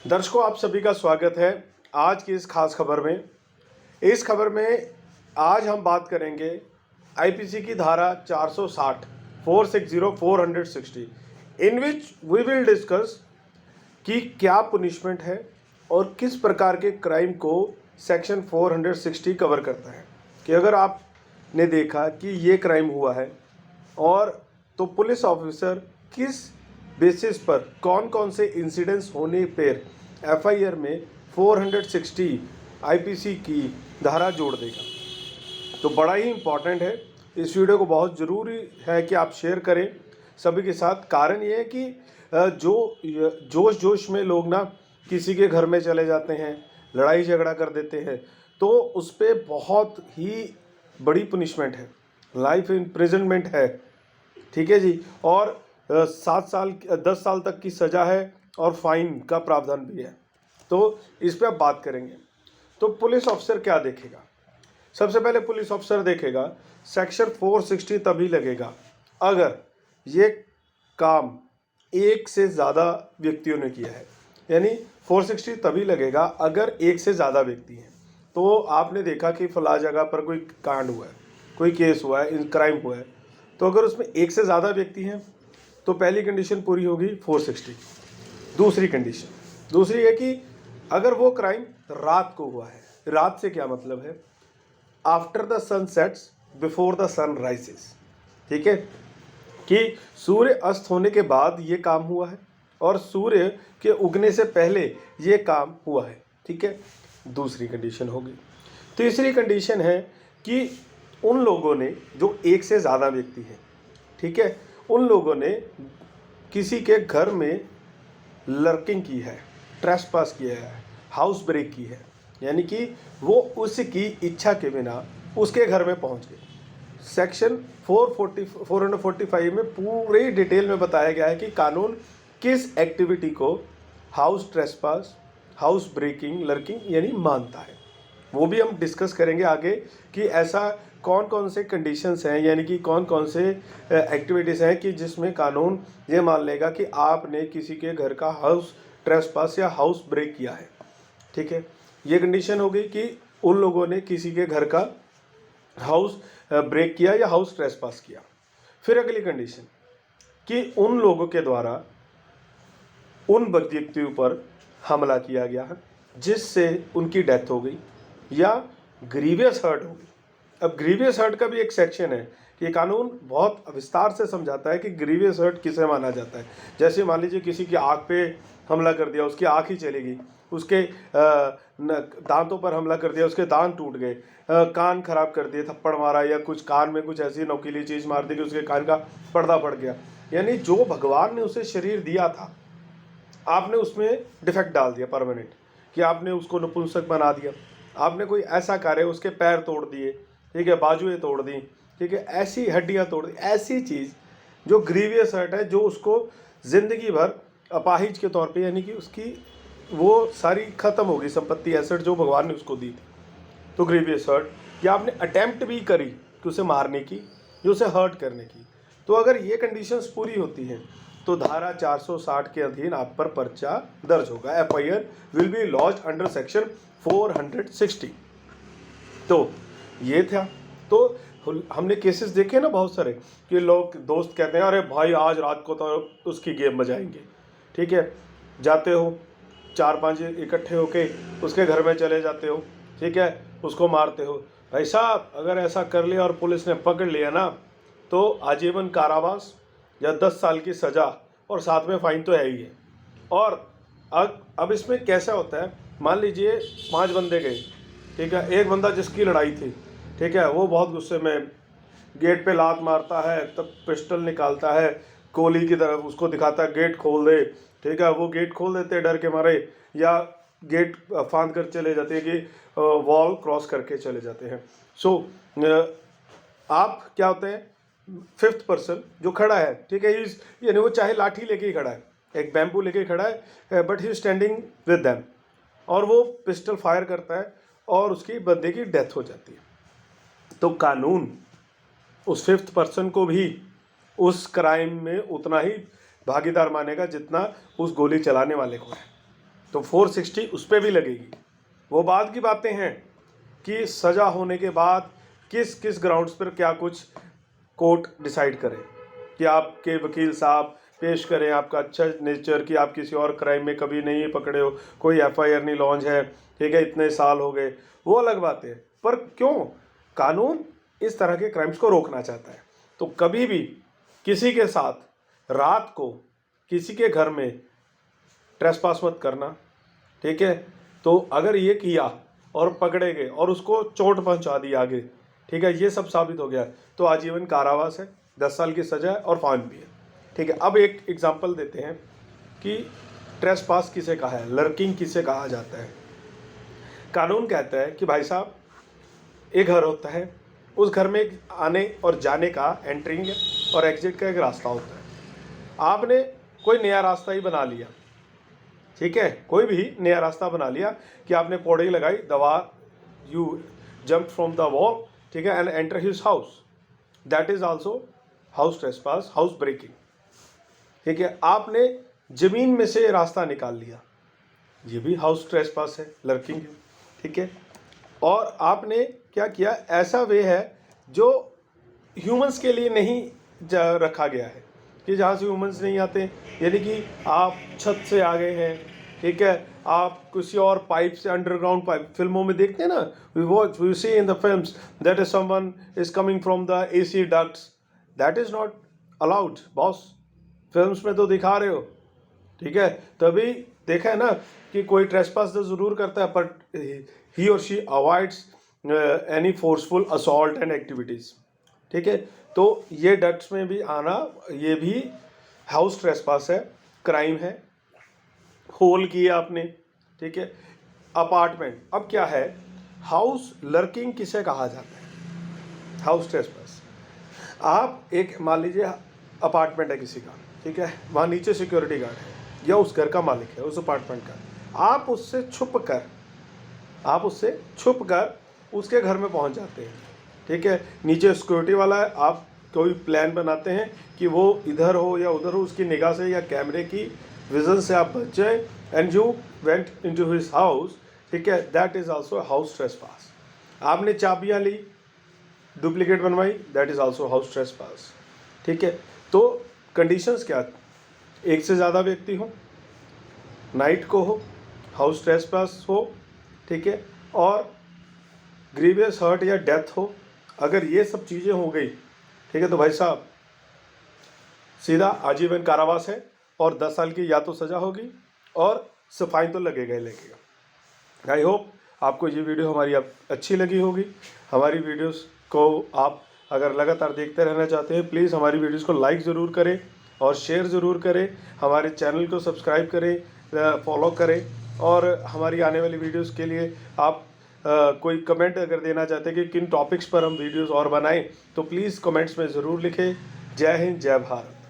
दर्शकों, आप सभी का स्वागत है आज की इस खास खबर में। इस खबर में आज हम बात करेंगे आईपीसी की धारा 460 460 460 इन विच वी विल डिस्कस कि क्या पुनिशमेंट है और किस प्रकार के क्राइम को सेक्शन 460 कवर करता है। कि अगर आपने देखा कि ये क्राइम हुआ है और तो पुलिस ऑफिसर किस बेसिस पर कौन कौन से इंसिडेंट्स होने पर एफआईआर में 460 आईपीसी की धारा जोड़ देगा। तो बड़ा ही इम्पॉर्टेंट है, इस वीडियो को बहुत ज़रूरी है कि आप शेयर करें सभी के साथ। कारण ये है कि जो जोश में लोग ना किसी के घर में चले जाते हैं, लड़ाई झगड़ा कर देते हैं, तो उस पर बहुत ही बड़ी पनिशमेंट है, लाइफ इम्प्रिजनमेंट है, ठीक है जी। और 7 साल 10 साल तक की सज़ा है और फाइन का प्रावधान भी है। तो इस पर आप बात करेंगे। तो पुलिस ऑफिसर क्या देखेगा? सबसे पहले पुलिस ऑफिसर देखेगा सेक्शन 460 तभी लगेगा अगर ये काम एक से ज़्यादा व्यक्तियों ने किया है। यानी 460 तभी लगेगा अगर एक से ज़्यादा व्यक्ति हैं। तो आपने देखा कि फला जगह पर कोई कांड हुआ है, कोई केस हुआ है, क्राइम हुआ है, तो अगर उसमें एक से ज़्यादा व्यक्ति हैं तो पहली कंडीशन पूरी होगी 460। दूसरी कंडीशन दूसरी है कि अगर वो क्राइम रात को हुआ है। रात से क्या मतलब है? After the sun sets before the sun rises, ठीक है, कि सूर्य अस्त होने के बाद ये काम हुआ है और सूर्य के उगने से पहले ये काम हुआ है, ठीक है। दूसरी कंडीशन होगी। तीसरी कंडीशन है कि उन लोगों ने जो एक से ज़्यादा व्यक्ति हैं, ठीक है, उन लोगों ने किसी के घर में लर्किंग की है, ट्रेसपास किया है, हाउस ब्रेक की है, यानी कि वो उसकी इच्छा के बिना उसके घर में पहुंच गए। सेक्शन 445 में पूरे डिटेल में बताया गया है कि कानून किस एक्टिविटी को house trespass, house breaking, lurking यानी मानता है। वो भी हम डिस्कस करेंगे आगे कि ऐसा कौन कौन से कंडीशंस हैं, यानी कि कौन कौन से एक्टिविटीज़ हैं कि जिसमें कानून ये मान लेगा कि आपने किसी के घर का हाउस ट्रेसपास या हाउस ब्रेक किया है, ठीक है। ये कंडीशन हो गई कि उन लोगों ने किसी के घर का हाउस ब्रेक किया या हाउस ट्रेसपास किया। फिर अगली कंडीशन कि उन लोगों के द्वारा उन व्यक्तियों पर हमला किया गया है जिससे उनकी डेथ हो गई या ग्रीवियस हर्ट हो गई। अब ग्रीवियस हर्ट का भी एक सेक्शन है कि ये कानून बहुत विस्तार से समझाता है कि ग्रीवियस हर्ट किसे माना जाता है। जैसे मान लीजिए किसी की आँख पे हमला कर दिया, उसकी आँख ही चली गई, उसके दांतों पर हमला कर दिया, उसके दांत टूट गए, कान खराब कर दिए, थप्पड़ मारा या कुछ कान में कुछ ऐसी नोकीली चीज़ मार दी कि उसके कान का पर्दा पड़ गया। यानी जो भगवान ने उसे शरीर दिया था, आपने उसमें डिफेक्ट डाल दिया परमानेंट, कि आपने उसको नपुंसक बना दिया, आपने कोई ऐसा कार्य, उसके पैर तोड़ दिए, ठीक है, बाजुएं तोड़ दी, ठीक है, ऐसी हड्डियां तोड़ दी, ऐसी चीज़ जो ग्रीवियस हर्ट है, जो उसको ज़िंदगी भर अपाहिज के तौर पे, यानी कि उसकी वो सारी ख़त्म हो गई संपत्ति एसेट जो भगवान ने उसको दी थी, तो ग्रीवियस हर्ट। या आपने अटैम्प्ट भी करी कि उसे मारने की, जो उसे हर्ट करने की, तो अगर ये कंडीशंस पूरी होती हैं तो धारा 460 के अधीन आप पर पर्चा दर्ज होगा। FIR will be launched under section 460। तो ये था। तो हमने केसेस देखे ना बहुत सारे कि लोग दोस्त कहते हैं अरे भाई आज रात को तो उसकी गेम बजाएंगे, ठीक है, जाते हो 4-5 इकट्ठे होके उसके घर में चले जाते हो, ठीक है, उसको मारते हो। भाई साहब, अगर ऐसा कर लिया और पुलिस ने पकड़ लिया ना तो आजीवन कारावास या 10 साल की सज़ा और साथ में फ़ाइन तो है ही है। और अब इसमें कैसा होता है, मान लीजिए 5 बंदे गए, ठीक है, एक बंदा जिसकी लड़ाई थी, ठीक है, वो बहुत गुस्से में गेट पे लात मारता है, तब पिस्टल निकालता है, गोली की तरफ उसको दिखाता है गेट खोल दे, ठीक है, वो गेट खोल देते डर के मारे, या गेट फांद कर चले जाते हैं कि वॉल क्रॉस करके चले जाते हैं। सो आप क्या होते हैं, 5th पर्सन जो खड़ा है, ठीक है, यानी वो चाहे लाठी लेके ही खड़ा है, एक बैम्बू लेके खड़ा है, but he standing with them, और वो पिस्टल फायर करता है और उसकी बंदे की डेथ हो जाती है। तो कानून उस 5th पर्सन को भी उस क्राइम में उतना ही भागीदार मानेगा जितना उस गोली चलाने वाले को है। तो 460 उस पर भी लगेगी। वो बाद की बातें हैं कि सज़ा होने के बाद किस किस ग्राउंड्स पर क्या कुछ कोर्ट डिसाइड करे, कि आपके वकील साहब पेश करें आपका अच्छा नेचर, कि आप किसी और क्राइम में कभी नहीं पकड़े हो, कोई एफआईआर नहीं लॉन्च है, ठीक है, इतने साल हो गए, वो अलग बात है। पर क्यों कानून इस तरह के क्राइम्स को रोकना चाहता है। तो कभी भी किसी के साथ रात को किसी के घर में ट्रेसपास मत करना, ठीक है। तो अगर ये किया और पकड़े गए और उसको चोट पहुंचा दी आगे, ठीक है, ये सब साबित हो गया तो आजीवन कारावास है, 10 साल की सज़ा है और फाइन भी है, ठीक है। अब एक एग्जांपल देते हैं कि ट्रेसपास किसे कहा है, लर्किंग किसे कहा जाता है। कानून कहता है कि भाई साहब एक घर होता है, उस घर में आने और जाने का, एंट्रिंग और एग्जिट का एक रास्ता होता है। आपने कोई नया रास्ता ही बना लिया, ठीक है, कोई भी नया रास्ता बना लिया कि आपने पौड़ी लगाई, दवा, you jump from the wall, ठीक है, and enter his house, that is also house trespass, house breaking, ठीक है। आपने जमीन में से रास्ता निकाल लिया, ये भी हाउस ट्रेसपास है, लर्किंग है, ठीक है। और आपने क्या किया, ऐसा वे है जो ह्यूमंस के लिए नहीं रखा गया है, कि जहाँ से ह्यूमंस नहीं आते, यानी कि आप छत से आ गए हैं, ठीक है, आप किसी और पाइप से, अंडरग्राउंड पाइप, फिल्मों में देखते हैं ना, we see in the films that is someone is coming from the AC ducts, that is not allowed boss, films में तो दिखा रहे हो, ठीक है। तभी देखा है ना कि कोई ट्रेसपास तो ज़रूर करता है, पर ही और she avoids any forceful assault and activities, ठीक है। तो ये डक्ट्स में भी आना, ये भी हाउस ट्रेसपास है, क्राइम है। होल किया आपने, ठीक है, अपार्टमेंट। अब क्या है, हाउस लर्किंग किसे कहा जाता है, हाउस ट्रेसपास। आप एक मान लीजिए अपार्टमेंट है किसी का, ठीक है, वहाँ नीचे सिक्योरिटी गार्ड है या उस घर का मालिक है, उस अपार्टमेंट का, आप उससे छुप कर उसके घर में पहुंच जाते हैं, ठीक है। नीचे सिक्योरिटी वाला है, आप कोई प्लान बनाते हैं कि वो इधर हो या उधर हो, उसकी निगाह से या कैमरे की विजन से आप बच जाए, and you went into his house, ठीक है, that is also house trespass. आपने चाबियां ली, डुप्लीकेट बनवाई, that is also house trespass, ठीक है। तो कंडीशंस क्या, एक से ज़्यादा व्यक्ति हो, नाइट को हो, हाउस ट्रेसपास हो, ठीक है, और ग्रीवियस हर्ट या डेथ हो। अगर ये सब चीज़ें हो गई, ठीक है, तो भाई साहब सीधा आजीवन कारावास है और 10 साल की या तो सज़ा होगी और फाइन तो लगेगा ही लगेगा। आई होप आपको ये वीडियो हमारी अच्छी लगी होगी। हमारी वीडियोस को आप अगर लगातार देखते रहना चाहते हैं, प्लीज़ हमारी वीडियोस को लाइक ज़रूर करें और शेयर ज़रूर करें, हमारे चैनल को सब्सक्राइब करें, फॉलो करें, और हमारी आने वाली वीडियोस के लिए आप कोई कमेंट अगर देना चाहते हैं कि किन टॉपिक्स पर हम वीडियोस और बनाएं, तो प्लीज़ कमेंट्स में ज़रूर लिखें। जय हिंद, जय भारत।